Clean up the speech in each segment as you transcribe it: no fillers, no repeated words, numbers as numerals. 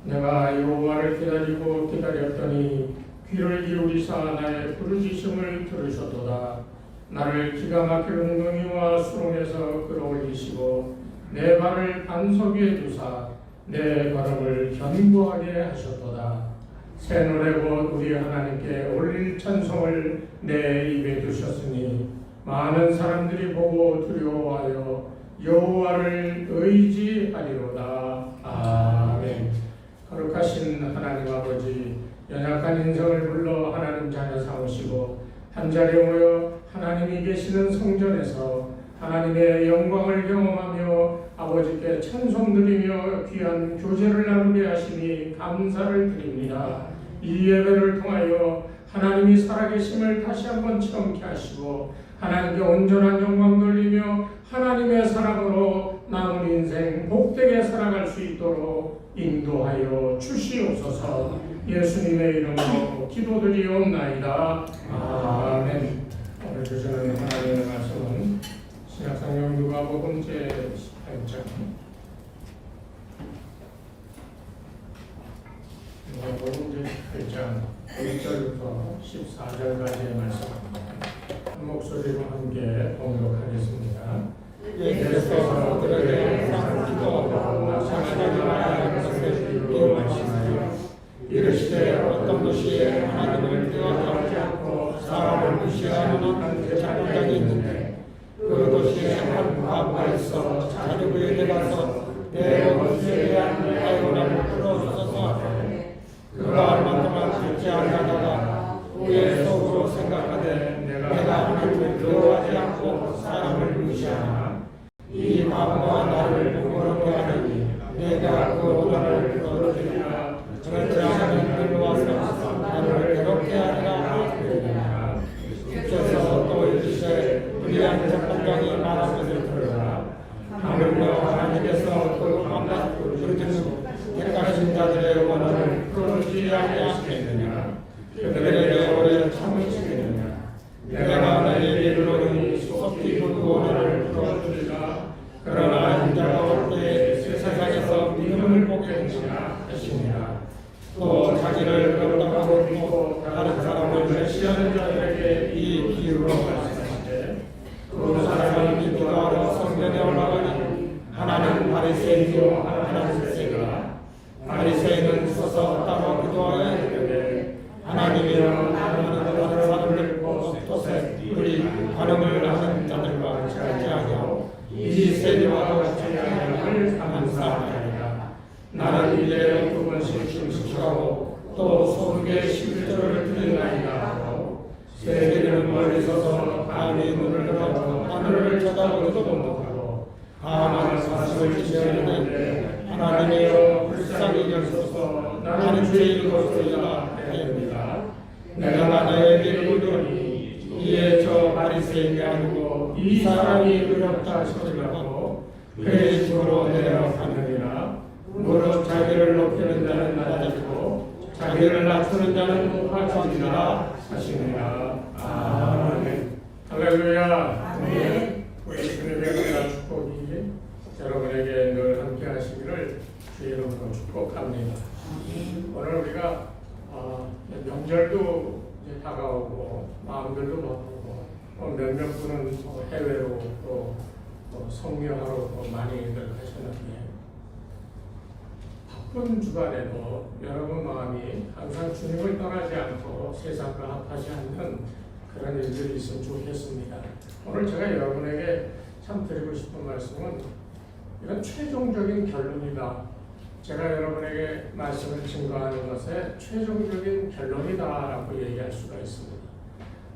내가 여호와를 기다리고 기다렸더니 귀를 기울이사 나의 부르짖음을 들으셨도다. 나를 기가 막힐 웅덩이와 수렁에서 끌어올리시고 내 발을 반석 위에 두사 내 걸음을 견고하게 하셨도다. 새 노래 곧 우리 하나님께 올릴 찬송을 내 입에 두셨으니 많은 사람들이 보고 두려워하여 여호와를 의지하리로다. 아멘. 거룩하신 하나님 아버지, 연약한 인성을 불러 하나님 자녀 삼으시고 한자리에 모여 하나님이 계시는 성전에서 하나님의 영광을 경험하며 아버지께 찬송 드리며 귀한 교제를 나누게 하시니 감사를 드립니다. 이 예배를 통하여 하나님이 살아계심을 다시 한번 체험케 하시고 하나님께 온전한 영광 돌리며 하나님의 사랑으로 남은 인생 복되게 살아갈 수 있도록 인도하여 주시옵소서. 예수님의 이름으로 기도드리옵나이다. 아멘. 오늘 주시는 하나님의 말씀은 신약성경 누가복음 제18장 누가복음 제18장 1절부터 14절까지의 말씀입니다. 한 목소리로 함께 봉독하겠습니다. 예수께서 그들에게 항상 기도하고 낙심하지 말아야 할 것을 이루어 말씀하여 이르시되 어떤 도시에 하나님을 뛰어넘지 않고 사람을 무시하는 한 제사장이 있는데 그 도시에 한 과부가 있어 자기 부에게 가서 내 원수에 대한 아이고라를 풀어주소서 하되 그가 얼마 동안 듣지 아니하다가 후에 속으로 생각하되 내가 하나님을 두려워하지 않고 사람을 무시하나 이 과부가 나를 부끄럽게 하느니 내가 그 오단을 풀어주리라. 그렇지 않으면 일로 와서 나를 괴롭게 하리라 하리라. 주께서 또 이르시되 불의한 재판장이 말한 것을 들으라. 하물며 하나님께서 그 밤낮 부르짖는 택하신 자들의 원한을 풀어주지 아니하시겠느냐. 그들에게 오래 참으시겠느냐. 내가 너희에게 이르노니 속히 그 원한을 풀어주리라. 그러나 인자가 올 때에 세상에서 믿음을 보겠느냐 하시니라. 또 자기를 거듭하고 믿고 다른 사람을 멸시하는 자들에게 이 비유로 말씀하시되 그 사람이 기도하러 성전에 올라가니 하나는 바리새인이요 하나는 세세가 바리새인은 서서 따로 기도하여 이르되 하나님이여 나는 다른 사람을 보고 토세 우리 반응을 하는 자들과 같이 아니하고 이 세리와 같이 아니함을 감사하리라. 나는 일에 2번씩 금식하고 또 소득에 11조를 드리나이다 하고 세리는 멀리 서서 감히 눈을 들어 하늘을 쳐다보지도 못하고 가만 사슴을 지시하는데 하나님이여 불쌍히 여기소서 나는 죄인 것이라 하옵니다. 내가 너에게 이르노니 이에 저 바리새인이 아니고 이 사람이 의롭다 싶으려고 그의 집으로 내려가느니라. 무릇 자기를 높이는 자는 낮아지고 자기를 낮추는 자는 높아지리라 하시니라. 아멘. 할렐루야. 아멘. 예수님의 은혜와 축복이 여러분에게 늘 함께 하시기를 주의 이름으로 축복합니다. 오늘 우리가 명절도 이제 다가오고 마음들도 바쁘고 몇몇 분은 해외로 또 성묘하러 또 많이들 하셨는데 바쁜 주간에도 여러분 마음이 항상 주님을 떠나지 않고 세상과 합하지 않는 그런 일들이 있으면 좋겠습니다. 오늘 제가 여러분에게 참 드리고 싶은 말씀은 이런 최종적인 결론이다. 제가 여러분에게 말씀을 증거하는 것에 최종적인 결론이다라고 얘기할 수가 있습니다.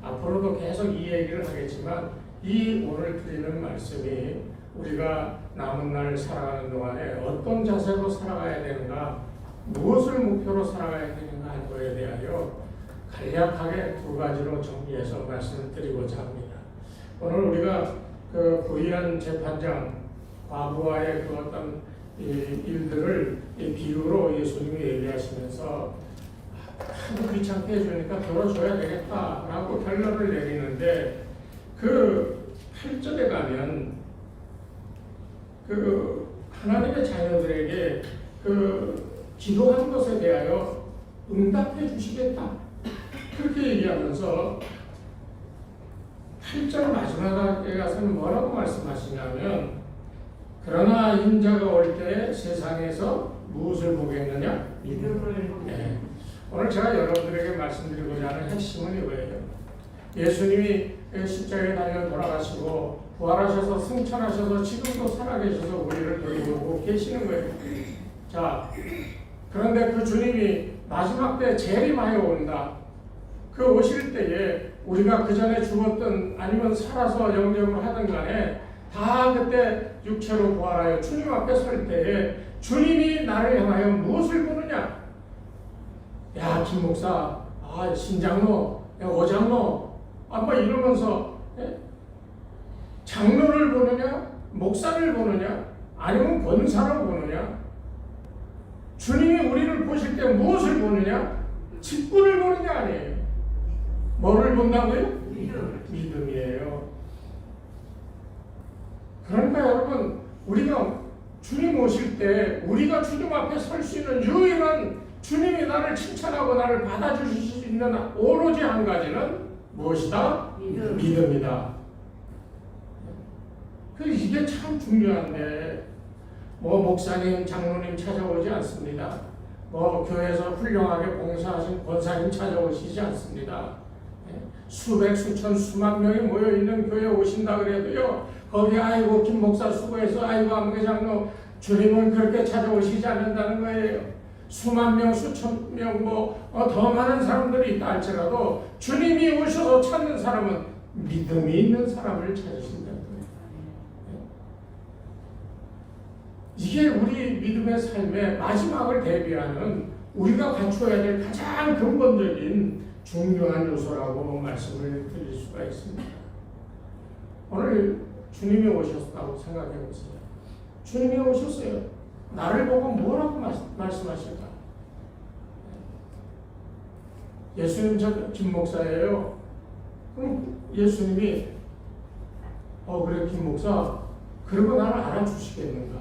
앞으로도 계속 이 얘기를 하겠지만 이 오늘 드리는 말씀이 우리가 남은 날 살아가는 동안에 어떤 자세로 살아가야 되는가, 무엇을 목표로 살아가야 되는가 할 거에 대하여 간략하게 두 가지로 정리해서 말씀을 드리고자 합니다. 오늘 우리가 그 부의한 재판장 과부와의 그 어떤 일들을 비유로 예수님이 얘기하시면서 하도 귀찮게 해주니까 들어줘야 되겠다라고 결론을 내리는데 그 8절에 가면 그 하나님의 자녀들에게 그 기도한 것에 대하여 응답해 주시겠다. 그렇게 얘기하면서 8절 마지막에 가서는 뭐라고 말씀하시냐면 그러나 인자가 올 때 세상에서 무엇을 보겠느냐? 믿음을. 네. 오늘 제가 여러분들에게 말씀드리고자 하는 핵심은 이거예요. 예수님이 십자가에 달려 돌아가시고 부활하셔서 승천하셔서 지금도 살아계셔서 우리를 돌보고 계시는 거예요. 자, 그런데 그 주님이 마지막 때 재림하여 온다. 그 오실 때에 우리가 그 전에 죽었든 아니면 살아서 영접을 하든 간에 다 그때 육체로 부활하여 주님 앞에 설 때에 주님이 나를 향하여 무엇을 보느냐? 야, 김 목사, 신장로, 오장로, 뭐 이러면서 장로를 보느냐? 목사를 보느냐? 아니면 권사로 보느냐? 주님이 우리를 보실 때 무엇을 보느냐? 직분을 보는 게 아니에요. 뭐를 본다고요? 믿음이에요. 그러니까 여러분, 우리가 주님 오실 때 우리가 주님 앞에 설 수 있는 유일한 주님이 나를 칭찬하고 나를 받아주실 수 있는 오로지 한 가지는 무엇이다? 믿음이다. 이게 참 중요한데 목사님, 장로님 찾아오지 않습니다. 교회에서 훌륭하게 봉사하신 권사님 찾아오시지 않습니다. 수백, 수천, 수만 명이 모여있는 교회에 오신다 그래도요, 거기 아이고 김 목사 수고해서 아이고 안개 장로 주님은 그렇게 찾아오시지 않는다는 거예요. 수만 명, 수천 명 더 많은 사람들이 있다 할지라도 주님이 오셔서 찾는 사람은 믿음이 있는 사람을 찾으신다는 거예요. 이게 우리 믿음의 삶의 마지막을 대비하는 우리가 갖추어야 될 가장 근본적인 중요한 요소라고 말씀을 드릴 수가 있습니다. 오늘 주님이 오셨다고 생각해 보세요. 주님이 오셨어요. 나를 보고 뭐라고 말씀하실까? 예수님 저 김 목사예요. 그럼 예수님이 그래 김 목사 그러고 나를 알아주시겠는가?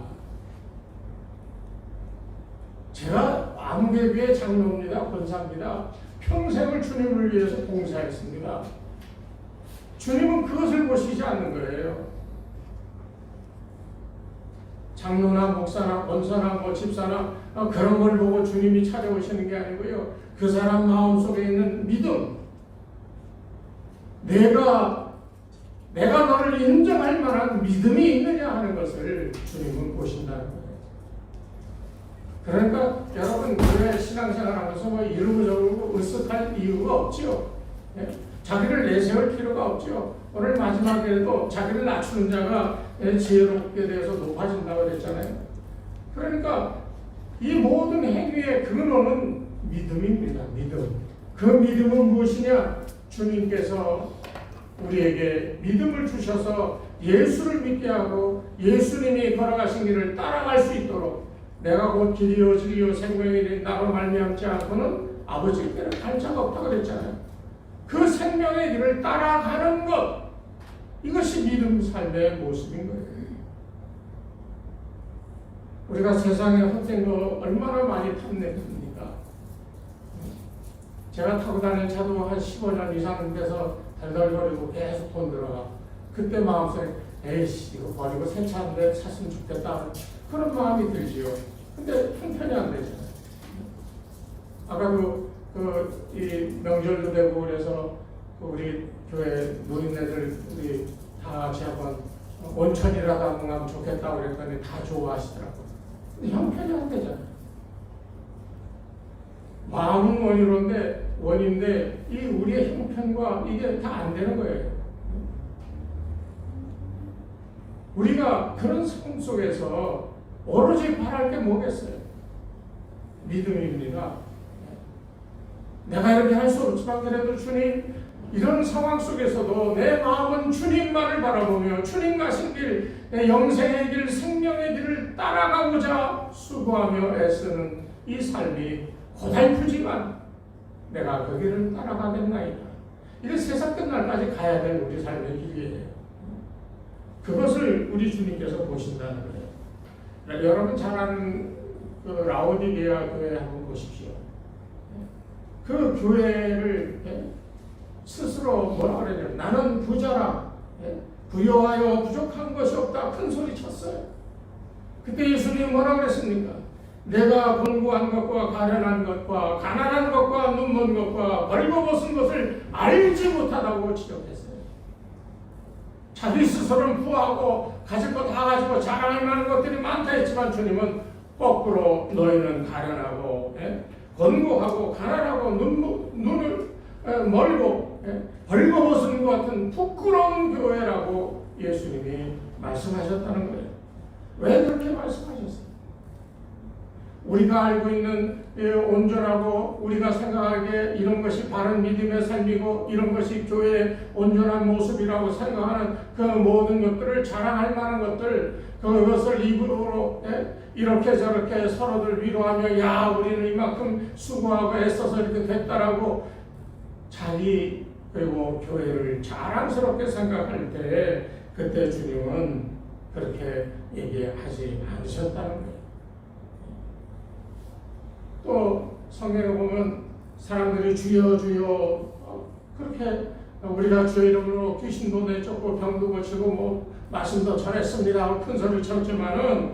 제가 암개비의 장로입니다. 권사입니다. 평생을 주님을 위해서 봉사했습니다. 주님은 그것을 보시지 않는 거예요. 장로나 목사나 권사나 집사나 그런 걸 보고 주님이 찾아오시는 게 아니고요. 그 사람 마음속에 있는 믿음, 내가 너를 인정할 만한 믿음이 있느냐 하는 것을 주님은 보신다는 거예요. 그러니까 여러분 교회 신앙생활하면서 이러고 저러고 으쓱할 이유가 없지요. 자기를 내세울 필요가 없지요. 오늘 마지막에도 자기를 낮추는 자가 지혜롭게 되어서 높아진다고 그랬잖아요. 그러니까 이 모든 행위의 근원은 믿음입니다. 믿음. 그 믿음은 무엇이냐? 주님께서 우리에게 믿음을 주셔서 예수를 믿게 하고 예수님이 걸어가신 길을 따라갈 수 있도록 내가 곧 길이요 진리요 생명이 나로 말미암지 않고는 아버지께로 갈 자가 없다고 그랬잖아요. 그 생명의 길을 따라가는 것, 이것이 믿음 삶의 모습인 거예요. 우리가 세상에 헛된 거 얼마나 많이 탐내십니까? 제가 타고 다니는 차도 한 15년 이상 돼서 달달거리고 계속 돈 들어가. 그때 마음속에 에이씨 이거 버리고 새 차인데 샀으면 좋겠다 그런 마음이 들지요. 근데 형편이 안 되잖아요. 아까 이 명절도 되고 그래서 우리 교회 노인네들 우리 다 같이 한번 온천이라도 한번 가면 좋겠다 그랬더니 다 좋아하시더라고요. 근데 형편이 안 되잖아요. 마음은 원인데 이 우리의 형편과 이게 다 안 되는 거예요. 우리가 그런 상황 속에서 오로지 바랄 게 뭐겠어요? 믿음입니다. 내가 이렇게 할 수 없지만 그래도 주님, 이런 상황 속에서도 내 마음은 주님만을 바라보며 주님 가신 길, 내 영생의 길, 생명의 길을 따라가고자 수고하며 애쓰는 이 삶이 고달프지만 내가 그 길을 따라가겠나이다. 이게 세상 끝날까지 가야 될 우리 삶의 길이에요. 그것을 우리 주님께서 보신다는 거예요. 여러분 잘 아는 그 라오디게아 교회 한번 보십시오. 그 교회를 스스로 뭐라 그러냐면 나는 부자라, 부여하여 부족한 것이 없다 큰 소리 쳤어요. 그때 예수님이 뭐라 그랬습니까? 내가 권고한 것과 가련한 것과 가난한 것과 눈먼 것과 벌거벗은 것을 알지 못하다고 지적했어요. 자기 스스로는 부하고 가질 거 다 가지고 자랑할 만한 것들이 많다 했지만 주님은 거꾸로 너희는 가련하고 권고하고 가난하고 눈을 멀고 벌거벗은 것 같은 부끄러운 교회라고 예수님이 말씀하셨다는 거예요. 왜 그렇게 말씀하셨어요? 우리가 알고 있는 온전하고 우리가 생각하기에 이런 것이 바른 믿음의 삶이고 이런 것이 교회의 온전한 모습이라고 생각하는 그 모든 것들을 자랑할 만한 것들, 그것을 입으로 이렇게 저렇게 서로들 위로하며 야 우리는 이만큼 수고하고 애써서 이렇게 됐다라고 자기 그리고 교회를 자랑스럽게 생각할 때 그때 주님은 그렇게 얘기하지 않으셨다는 거예요. 또 성경에 보면 사람들이 주여 주여 그렇게 우리가 주의 이름으로 귀신도 내쫓고 병도 고치고 뭐 말씀도 전했습니다 큰 소리를 쳤지만은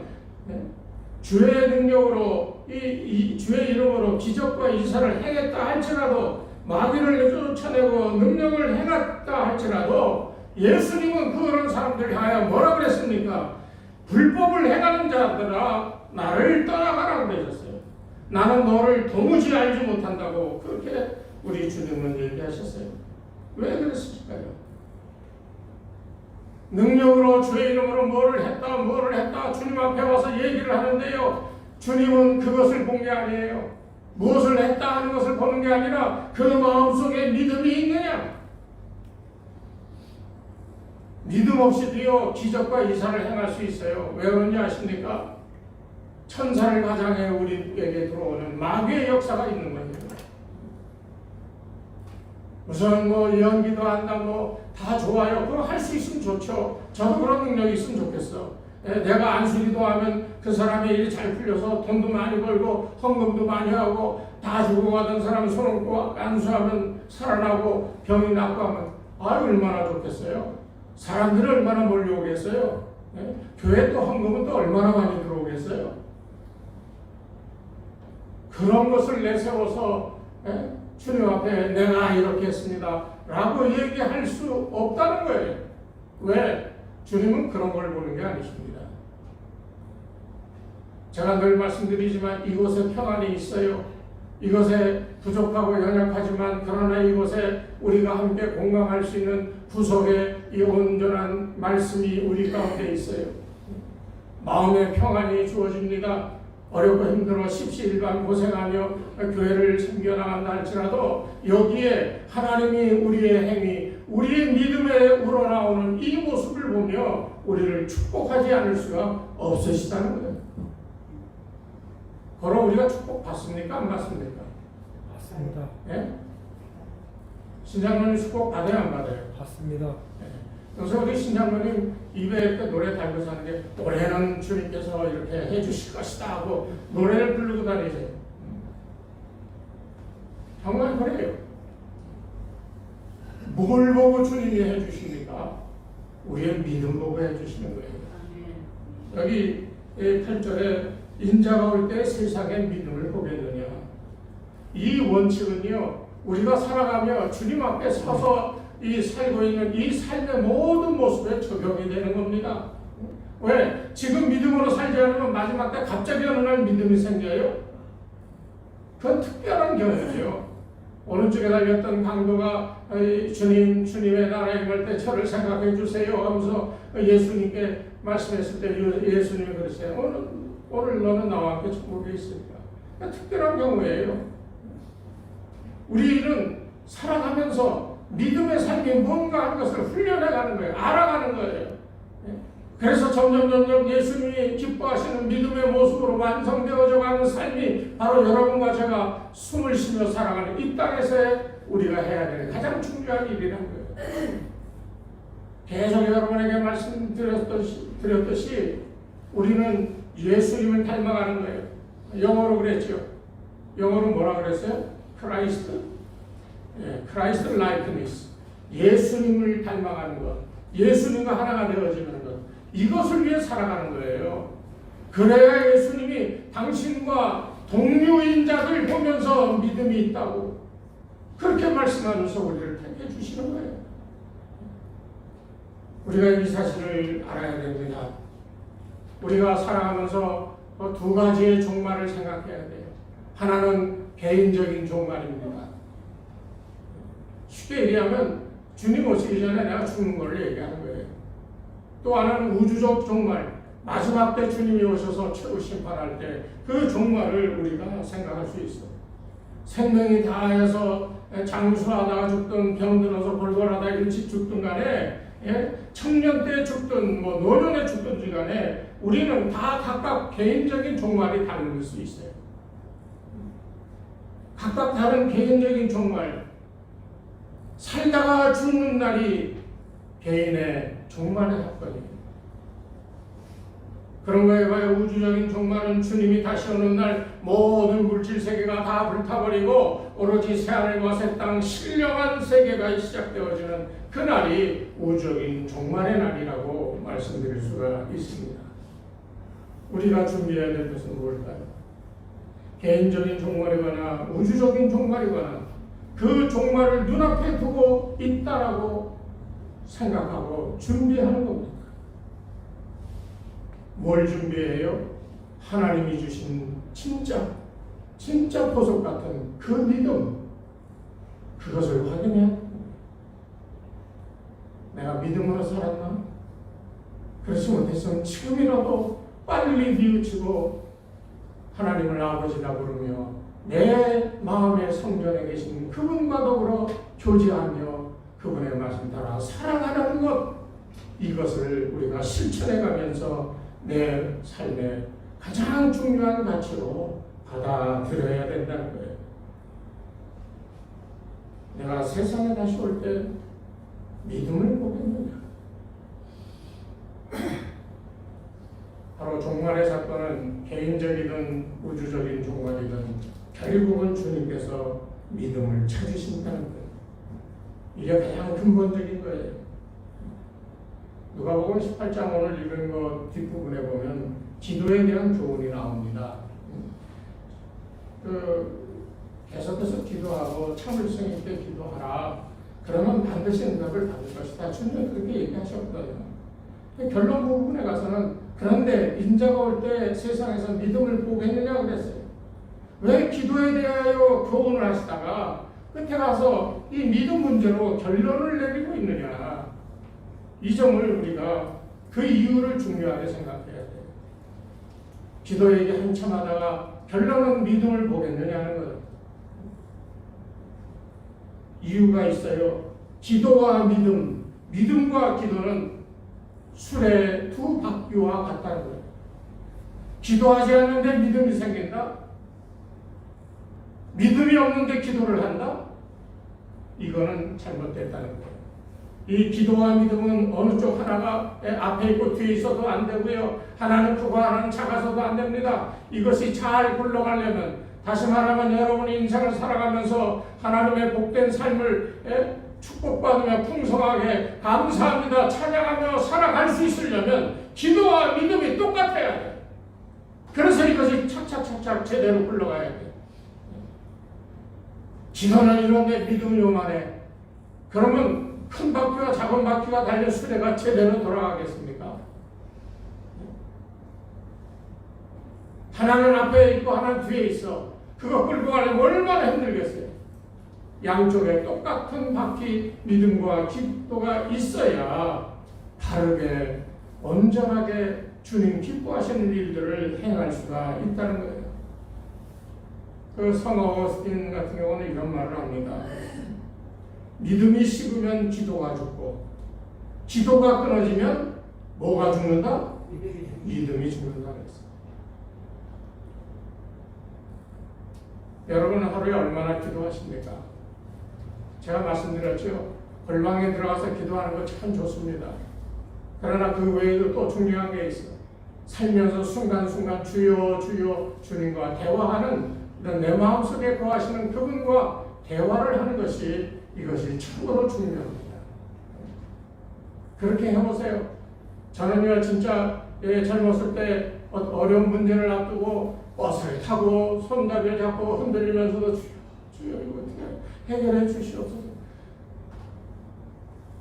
주의 능력으로 이 주의 이름으로 기적과 이사를 행했다 할지라도 마귀를 쫓아내고 능력을 행했다 할지라도 예수님은 그런 사람들 향하여 뭐라 그랬습니까? 불법을 행하는 자들아 나를 떠나가라 그러셨어요. 나는 너를 도무지 알지 못한다고 그렇게 우리 주님은 얘기하셨어요. 왜 그랬을까요? 능력으로 주의 이름으로 뭐를 했다 주님 앞에 와서 얘기를 하는데요. 주님은 그것을 본 게 아니에요. 무엇을 했다 하는 것을 보는 게 아니라 그 마음속에 믿음이 있느냐. 믿음 없이도요 기적과 이사를 행할 수 있어요. 왜 그런지 아십니까? 천사를 가장해 우리에게 들어오는 마귀의 역사가 있는 거예요. 우선 뭐 연기도 한다 뭐 다 좋아요. 그거 할 수 있으면 좋죠. 저도 그런 능력이 있으면 좋겠어. 내가 안수기도 하면 그 사람의 일이 잘 풀려서 돈도 많이 벌고 헌금도 많이 하고 다 죽어가던 사람 손 얹고 안수하면 살아나고 병이 낫고 하면 얼마나 좋겠어요. 사람들이 얼마나 몰려오겠어요. 교회 또 헌금은 또 얼마나 많이 들어오겠어요. 그런 것을 내세워서 주님 앞에 내가 이렇게 했습니다 라고 얘기할 수 없다는 거예요. 왜? 주님은 그런 걸 보는 게 아니십니다. 제가 늘 말씀드리지만 이곳에 평안이 있어요. 이곳에 부족하고 연약하지만 그러나 이곳에 우리가 함께 공감할 수 있는 구속의 이 온전한 말씀이 우리 가운데 있어요. 마음의 평안이 주어집니다. 어렵고 힘들어 십시일반 고생하며 교회를 섬겨나간다 할지라도 여기에 하나님이 우리의 행위, 우리의 믿음에 우러나오는 이 모습을 보며 우리를 축복하지 않을 수가 없으시다는 거예요. 그럼 우리가 축복 받습니까? 안 받습니까? 받습니다. 예? 신장로님 축복 받아요? 안 받아요? 받습니다. 그래서 우리 신장로님 입에 이렇게 노래 달고 사는 게 노래는 주님께서 이렇게 해주실 것이다 하고 노래를 부르고 다니세요. 정말 그래요. 뭘 보고 주님이 해주십니까? 우리의 믿음 보고 해주시는 거예요. 여기 8절에 인자가 올 때 세상의 믿음을 보겠느냐. 이 원칙은요 우리가 살아가며 주님 앞에 서서 이 살고 있는 이 삶의 모든 모습에 적용이 되는 겁니다. 왜? 지금 믿음으로 살지 않으면 마지막 때 갑자기 어느 날 믿음이 생겨요? 그건 특별한 경우죠. 오른쪽에 달렸던 강도가 주님의 나라에 임할 때 저를 생각해 주세요 하면서 예수님께 말씀했을 때 예수님이 그러세요. 오늘 너는 나와 함께 천국에 있으리라. 특별한 경우예요. 우리는 살아가면서 믿음의 삶이 뭔가 하는 것을 훈련해가는 거예요. 알아가는 거예요. 그래서 점점 예수님이 기뻐하시는 믿음의 모습으로 완성되어져 가는 삶이 바로 여러분과 제가 숨을 쉬며 살아가는 이 땅에서의 우리가 해야 되는 가장 중요한 일이라는 거예요. 계속 여러분에게 말씀드렸듯이 우리는 예수님을 닮아가는 거예요. 영어로 그랬죠. 영어로 뭐라 그랬어요? 크라이스트. 크라이스트 라이크니스. 예수님을 닮아가는 것. 예수님과 하나가 되어지는 것. 이것을 위해 살아가는 거예요. 그래야 예수님이 당신과 동료인 자들 보면서 믿음이 있다고 그렇게 말씀하면서 우리를 택해 주시는 거예요. 우리가 이 사실을 알아야 됩니다. 우리가 살아가면서 두 가지의 종말을 생각해야 돼요. 하나는 개인적인 종말입니다. 쉽게 얘기하면 주님 오시기 전에 내가 죽는 걸 얘기하는 거예요. 또 하나는 우주적 종말, 마지막 때 주님이 오셔서 최후 심판할 때 그 종말을 우리가 생각할 수 있어요. 생명이 다해서 장수하다가 죽든 병들어서 골골하다 일찍 죽든 간에 청년 때 죽든 노년에 죽든지 간에 우리는 다 각각 개인적인 종말이 다를 수 있어요. 각각 다른 개인적인 종말, 살다가 죽는 날이 개인의 종말의 사건이에요. 그런 거에 봐요. 우주적인 종말은 주님이 다시 오는 날 모든 물질 세계가 다 불타버리고 오로지 새하늘과 새 땅 신령한 세계가 시작되어지는 그 날이 우주적인 종말의 날이라고 말씀드릴 수가 있습니다. 우리가 준비해야 될 것은 무엇일까요? 개인적인 종말이거나 우주적인 종말이거나 그 종말을 눈앞에 두고 있다라고 생각하고 준비하는 겁니다. 뭘 준비해요? 하나님이 주신 진짜 보석 같은 그 믿음, 그것을 확인해. 내가 믿음으로 살았나? 그렇지 못했으면 지금이라도 빨리 뉘우치고 하나님을 아버지라 부르며 내 마음의 성전에 계신 그분과 더불어 교제하며 그분의 말씀 따라 살아가는 것, 이것을 우리가 실천해 가면서 내 삶의 가장 중요한 가치로 받아들여야 된다는 거예요. 내가 세상에 다시 올 때 믿음을 보겠느냐? 바로 종말의 사건은 개인적이든 우주적인 종말이든 결국은 주님께서 믿음을 찾으신다는 거예요. 이게 가장 근본적인 거예요. 누가복음 18장 오늘 읽은 것 뒷부분에 보면 기도에 대한 교훈이 나옵니다. 계속해서 기도하고 참을성 있게 기도하라. 그러면 반드시 응답을 받을 것이다. 주님은 그렇게 얘기하셨거든요. 결론 부분에 가서는 그런데 인자가 올 때 세상에서 믿음을 보겠느냐 그랬어요. 왜 기도에 대하여 교훈을 하시다가 끝에 가서 이 믿음 문제로 결론을 내리고 있느냐. 이 점을 우리가 그 이유를 중요하게 생각해야 돼요. 기도 얘기 한참 하다가 결론은 믿음을 보겠느냐는 거예요. 이유가 있어요. 기도와 믿음, 믿음과 기도는 술의 두 바퀴와 같다는 거예요. 기도하지 않는데 믿음이 생긴다? 믿음이 없는데 기도를 한다? 이거는 잘못됐다는 거예요. 이 기도와 믿음은 어느 쪽 하나가 앞에 있고 뒤에 있어도 안 되고요. 하나는 크고 하나는 작아서도 안 됩니다. 이것이 잘 굴러가려면, 다시 말하면 여러분이 인생을 살아가면서 하나님의 복된 삶을 축복받으며 풍성하게 감사합니다 찬양하며 살아갈 수 있으려면 기도와 믿음이 똑같아야 돼요. 그래서 이것이 착착착착 제대로 굴러가야 돼요. 기도는 이런데 믿음이 요만해. 그러면 큰 바퀴와 작은 바퀴가 달려 수레가 제대로 돌아가겠습니까? 하나는 앞에 있고 하나는 뒤에 있어. 그거 끌고 가려면 얼마나 힘들겠어요. 양쪽에 똑같은 바퀴 믿음과 기도가 있어야 바르게 온전하게 주님 기뻐하시는 일들을 행할 수가 있다는 거예요. 그 성 어거스틴 같은 경우는 이런 말을 합니다. 믿음이 식으면 기도가 죽고 기도가 끊어지면 뭐가 죽는다? 믿음이 죽는다 그랬어요. 여러분은 하루에 얼마나 기도하십니까? 제가 말씀드렸죠. 골방에 들어가서 기도하는 거 참 좋습니다. 그러나 그 외에도 또 중요한 게 있어요. 살면서 순간순간 주여 주여 주님과 대화하는 이런 내 마음속에 거하시는 그분과 대화를 하는 것이 이것이 참으로 중요합니다. 그렇게 해보세요. 저는요 진짜 젊었을 때 어려운 문제를 앞두고 버스를 타고 손잡이를 잡고 흔들리면서도 주여 이거 어떻게 해결해 주시옵소서.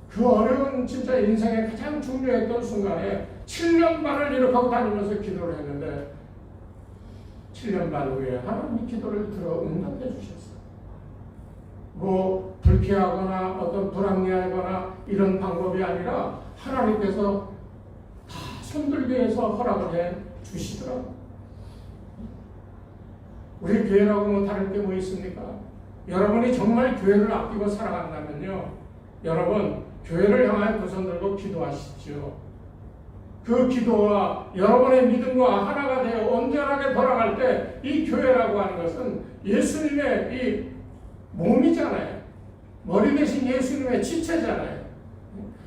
그 어려운 진짜 인생의 가장 중요했던 순간에 7년 반을 이렇게 다니면서 기도를 했는데 7년 반 후에 하나님이 기도를 들어 응답해 주셨어요. 뭐 불쾌하거나 어떤 불합리하거나 이런 방법이 아니라 하나님께서 다 손들게 해서 허락을 해 주시더라고요. 우리 교회라고 뭐 다를 게 뭐 있습니까? 여러분이 정말 교회를 아끼고 사랑한다면요, 여러분 교회를 향하여 두 손 들고 기도하십시오. 그 기도와 여러분의 믿음과 하나가 되어 온전하게 돌아갈 때 이 교회라고 하는 것은 예수님의 이 몸이잖아요. 머리 대신 예수님의 지체잖아요.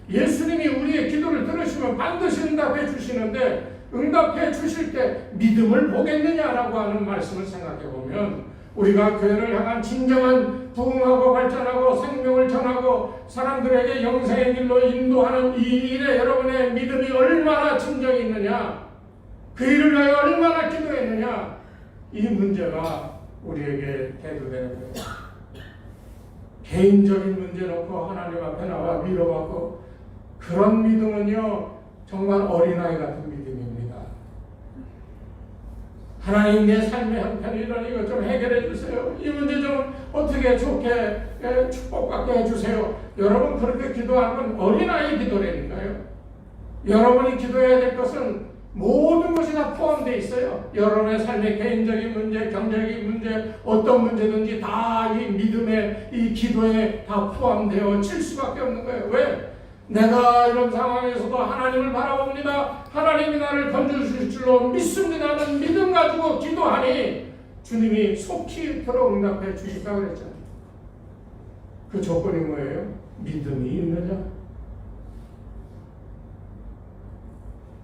예수님이 우리의 기도를 들으시면 반드시 응답해 주시는데 응답해 주실 때 믿음을 보겠느냐라고 하는 말씀을 생각해 보면 우리가 교회를 향한 진정한 부흥하고 발전하고 생명을 전하고 사람들에게 영생의 길로 인도하는 이 일에 여러분의 믿음이 얼마나 진정이 있느냐, 그 일을 위하여 얼마나 기도했느냐, 이 문제가 우리에게 대두되는 거예요. 개인적인 문제 놓고 하나님 앞에 나와 위로받고 그런 믿음은요 정말 어린아이 같은 믿음입니다. 하나님 내 삶의 형편이 이러니 이것 좀 해결해 주세요. 이 문제 좀 어떻게 좋게 축복받게 해주세요. 여러분 그렇게 기도하는 건 어린아이 기도라니까요. 여러분이 기도해야 될 것은 모든 것이 다 포함되어 있어요. 여러분의 삶의 개인적인 문제, 경제적인 문제, 어떤 문제든지 다 이 믿음의 이 기도에 다 포함되어 질 수밖에 없는 거예요. 왜? 내가 이런 상황에서도 하나님을 바라봅니다. 하나님이 나를 건져주실 줄로 믿습니다는 믿음 가지고 기도하니 주님이 속히 들어 응답해 주시다고 그랬잖아요. 그 조건이 뭐예요? 믿음이 있느냐?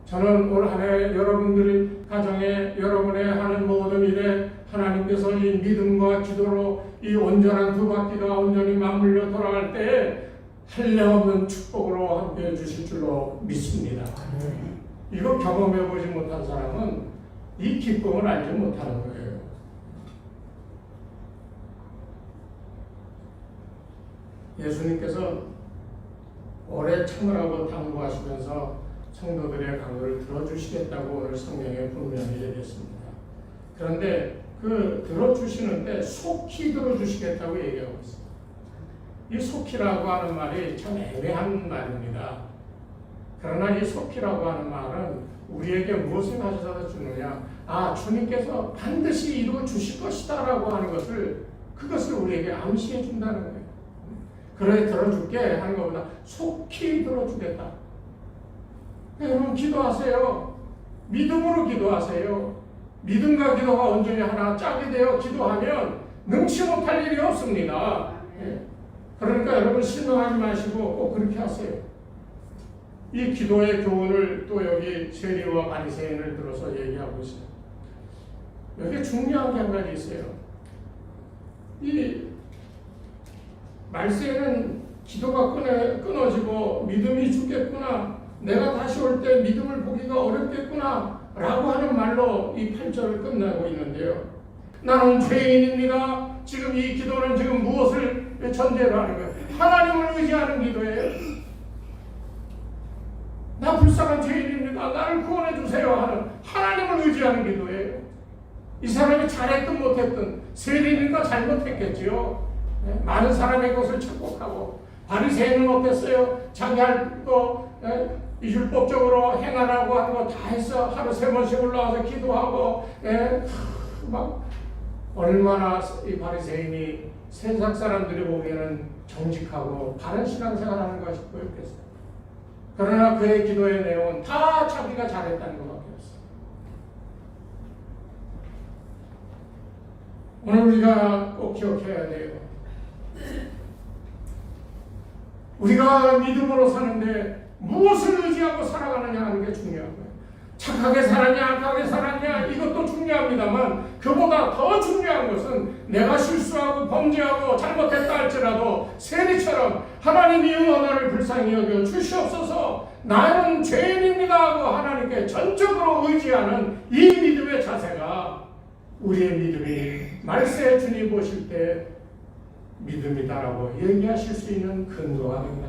저는 올 한 해 여러분들이 가정에 여러분의 하는 모든 일에 하나님께서 이 믿음과 기도로 이 온전한 두 바퀴가 온전히 맞물려 돌아갈 때에 한량없는 축복으로 함께해 주실 줄로 믿습니다. 이거 경험해 보지 못한 사람은 이 기쁨을 알지 못하는 거예요. 예수님께서 오래 참으라고 당부하시면서 성도들의 간구를 들어주시겠다고 오늘 성경에 분명히 얘기했습니다. 그런데 그 들어주시는데 속히 들어주시겠다고 얘기하고 있습니다. 이 속히라고 하는 말이 참 애매한 말입니다. 그러나 이 속히라고 하는 말은 우리에게 무엇을 가져다 주느냐, 주님께서 반드시 이루어 주실 것이다 라고 하는 것을, 그것을 우리에게 암시해 준다는 거예요. 그래 들어줄게 하는 것보다 속히 들어주겠다. 여러분 기도하세요. 믿음으로 기도하세요. 믿음과 기도가 온전히 하나 짝이 되어 기도하면 능치 못할 일이 없습니다. 그러니까 여러분 실망하지 마시고 꼭 그렇게 하세요. 이 기도의 교훈을 또 여기 세리와 바리새인을 들어서 얘기하고 있어요. 여기 중요한 게 한 가지 있어요. 이 말세는 기도가 끊어지고 믿음이 죽겠구나, 내가 다시 올 때 믿음을 보기가 어렵겠구나 라고 하는 말로 이 8절을 끝나고 있는데요. 나는 죄인입니다. 지금 이 기도는 지금 무엇을 전제로 하는 거예요? 하나님을 의지하는 기도예요. 나 불쌍한 죄인입니다. 나를 구원해 주세요 하는 하나님을 의지하는 기도예요. 이 사람이 잘했든 못했든 세리니까 잘못했겠지요. 많은 사람의 것을 축복하고, 바리새인은 어땠어요? 자기 할 거 율법적으로 행하라고 하는 거 다 했어. 하루 3번씩 올라와서 기도하고, 막 얼마나 이 바리새인이 세상 사람들이 보기에는 정직하고 바른 신앙생활하는 것이 보였겠어요. 그러나 그의 기도의 내용은 다 자기가 잘했다는 것밖에 없어요. 오늘 우리가 꼭 기억해야 돼요. 우리가 믿음으로 사는데 무엇을 의지하고 살아가느냐 하는 게 중요한 거예요. 착하게 살았냐 악하게 살았냐 이것도 중요합니다만 그보다 더 중요한 것은 내가 실수하고 범죄하고 잘못했다 할지라도 세리처럼 하나님이 언어를 불쌍히 여겨 주시옵소서 나는 죄인입니다 하고 하나님께 전적으로 의지하는 이 믿음의 자세가 우리의 믿음이 말세 주님 보실 때 믿음이다라고 얘기하실 수 있는 근거가 됩니다.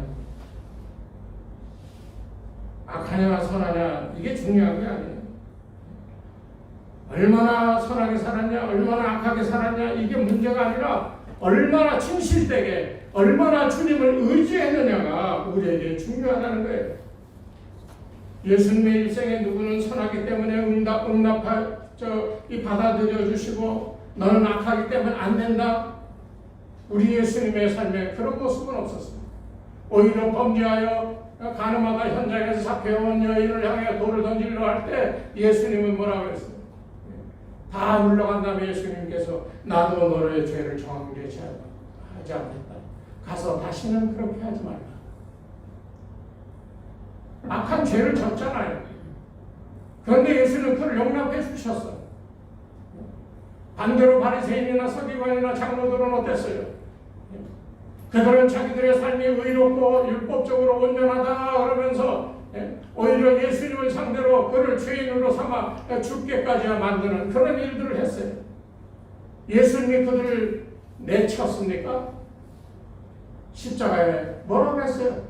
악하냐 선하냐 이게 중요한 게 아니에요. 얼마나 선하게 살았냐 얼마나 악하게 살았냐 이게 문제가 아니라 얼마나 진실되게 얼마나 주님을 의지했느냐가 우리에게 중요하다는 거예요. 예수님의 일생에 누구는 선하기 때문에 받아들여 주시고 너는 악하기 때문에 안 된다. 우리 예수님의 삶에 그런 모습은 없었습니다. 오히려 범죄하여 가늠하다 현장에서 잡혀온 여인을 향해 돌을 던지려 할 때 예수님은 뭐라고 했어요? 다 물러간 다음에 예수님께서 나도 너의 죄를 정죄하지 않겠다. 가서 다시는 그렇게 하지 말라. 악한 죄를 졌잖아요. 그런데 예수는 그를 용납해 주셨어요. 반대로 바리새인이나 서기관이나 장로들은 어땠어요? 그들은 자기들의 삶이 의롭고 율법적으로 온전하다 그러면서 오히려 예수님을 상대로 그를 죄인으로 삼아 죽게까지 만드는 그런 일들을 했어요. 예수님이 그들을 내쳤습니까? 십자가에 뭐라고 했어요?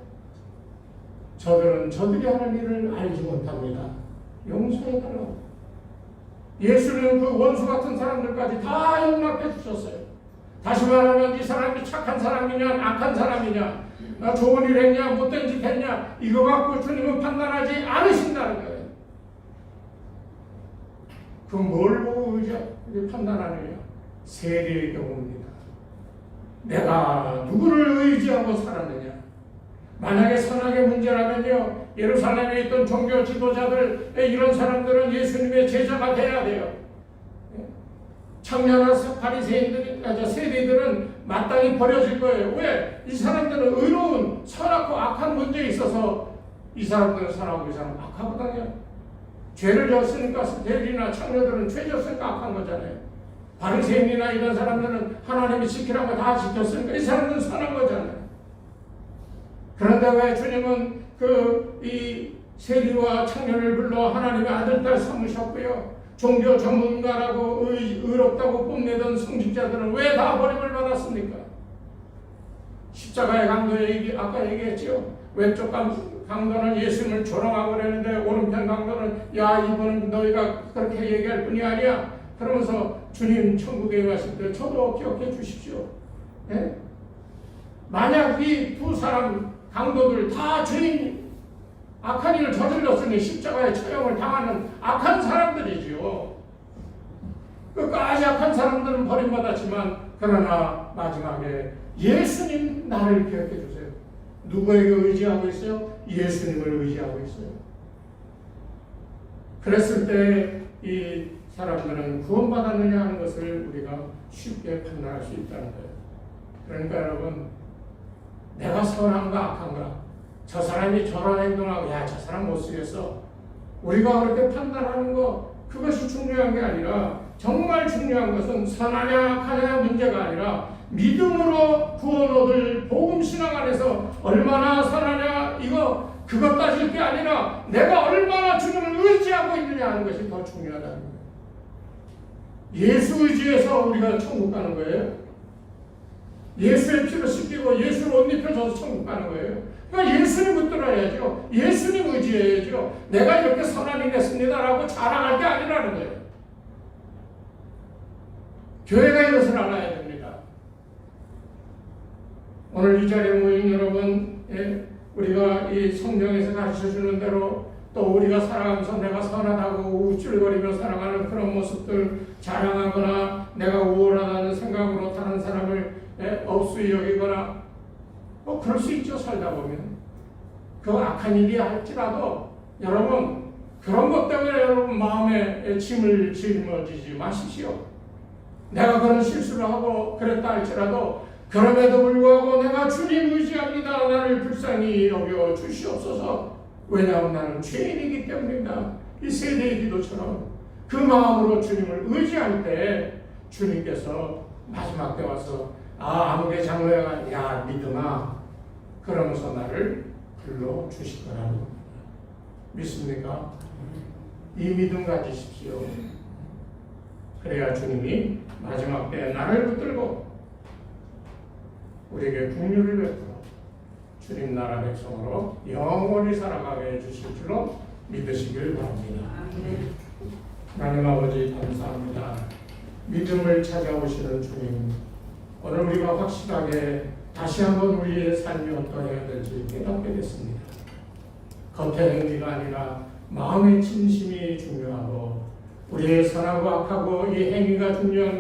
저들은 저들이 하는 일을 알지 못합니다. 용서해달라고. 예수는 그 원수 같은 사람들까지 다 용납해 주셨어요. 다시 말하면 이 사람이 착한 사람이냐 악한 사람이냐 좋은 일 했냐 못된 짓 했냐 이거 갖고 주님은 판단하지 않으신다는 거예요. 그럼 뭘 보고 판단하느냐? 세례의 경우입니다. 내가 누구를 의지하고 살았느냐? 만약에 선악의 문제라면요 예루살렘에 있던 종교 지도자들 이런 사람들은 예수님의 제자가 돼야 돼요. 청년한 바리새인들이 세리들은 마땅히 버려질 거예요. 왜? 이 사람들은 의로운 선악과 악한 문제에 있어서 이 사람들은 선하고 이 사람은 악하거든요. 죄를 졌으니까 세리나 청년들은 죄 졌으니까 악한 거잖아요. 바리새인이나 이런 사람들은 하나님이 지키라는 거 다 지켰으니까 이 사람들은 선한 거잖아요. 그런데 왜 주님은 이 세리와 청년을 불러 하나님의 아들, 딸 삼으셨고요. 종교 전문가라고 의롭다고 뽐내던 성직자들은 왜 다 버림을 받았습니까? 십자가의 강도에 아까 얘기했죠. 왼쪽 강도는 예수님을 조롱하고 그랬는데 오른편 강도는 야 이거는 너희가 그렇게 얘기할 뿐이 아니야. 그러면서 주님 천국에 왔을 때 저도 기억해 주십시오. 네? 만약 이 두 사람 강도들 다 죄인 악한 일을 저질렀으니 십자가의 처형을 당하는 악한 사람들이지요. 끝까지 악한 사람들은 버림받았지만 그러나 마지막에 예수님 나를 기억해 주세요. 누구에게 의지하고 있어요? 예수님을 의지하고 있어요. 그랬을 때 이 사람들은 구원받았느냐 하는 것을 우리가 쉽게 판단할 수 있다는 거예요. 그러니까 여러분 내가 선한가 악한가 저 사람이 저런 행동하고 야 저 사람 못 쓰겠어 우리가 그렇게 판단하는 거 그것이 중요한 게 아니라 정말 중요한 것은 선하냐 악하냐 문제가 아니라 믿음으로 구원 얻을 복음 신앙 안에서 얼마나 선하냐 그것 따질 게 아니라 내가 얼마나 주님을 의지하고 있느냐 하는 것이 더 중요하다는 거예요. 예수 의지해서 우리가 천국 가는 거예요. 예수의 피로 씻기고 예수를 옷 입혀줘서 천국 가는 거예요. 그러니까 예수님 붙들어야죠. 예수님 의지해야죠. 내가 이렇게 선한 일 했습니다라고 자랑할 게 아니라는 거예요. 교회가 이것을 알아야 됩니다. 오늘 이 자리에 모인 여러분, 우리가 이 성경에서 가르쳐주는 대로 또 우리가 살아가면서 내가 선하다고 우쭐거리며 살아가는 그런 모습들 자랑하거나 내가 우월하다는 생각으로 다른 사람을 업수히 여기거나 그럴 수 있죠. 살다 보면 그 악한 일이 할지라도 여러분 그런 것 때문에 여러분 마음에 짐을 짊어지지 마십시오. 내가 그런 실수를 하고 그랬다 할지라도 그럼에도 불구하고 내가 주님 의지합니다. 나를 불쌍히 여겨 주시옵소서. 왜냐하면 나는 죄인이기 때문입니다. 이 세대의 기도처럼 그 마음으로 주님을 의지할 때 주님께서 마지막 때 와서 아무개 장로야 야 믿음아 그러면서 나를 불러주실 거라는 겁니다. 믿습니까? 이 믿음 가지십시오. 그래야 주님이 마지막 때 나를 붙들고 우리에게 긍휼을 베풀어 주님 나라 백성으로 영원히 살아가게 해주실 줄로 믿으시길 바랍니다. 하나님 아버지 감사합니다. 믿음을 찾아오시는 주님, 오늘 우리가 확실하게 다시 한번 우리의 삶이 어떠해야 될지 깨닫게 됐습니다. 겉의 행위가 아니라 마음의 진심이 중요하고 우리의 선하고 악하고 이 행위가 중요한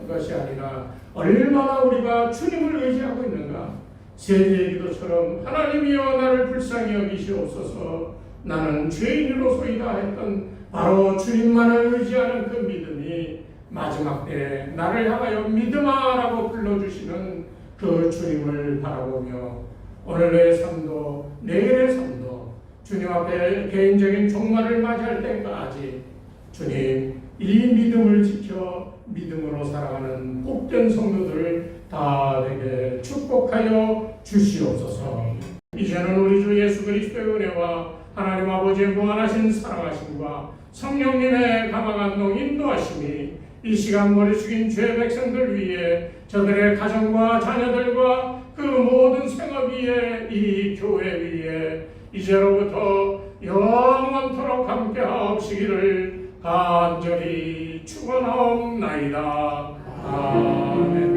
것이 아니라 얼마나 우리가 주님을 의지하고 있는가. 세대의 기도처럼 하나님이여 나를 불쌍히 여기시옵소서 나는 죄인으로소이다 했던 바로 주님만을 의지하는 그 믿음이 마지막 때에 나를 향하여 믿음아라고 불러주시는 그 주님을 바라보며 오늘의 삶도 내일의 삶도 주님 앞에 개인적인 종말을 맞이할 때까지 주님 이 믿음을 지켜 믿음으로 살아가는 복된 성도들 다 되게 축복하여 주시옵소서. 이제는 우리 주 예수 그리스도의 은혜와 하나님 아버지의 무한하신 사랑하심과 성령님의 강함한 인도하심이 이 시간 머리 숙인 죄 백성들 위에 저들의 가정과 자녀들과 그 모든 생업 위에 이 교회 위에 이제로부터 영원토록 함께 하옵시기를 간절히 축원하옵나이다. 아멘.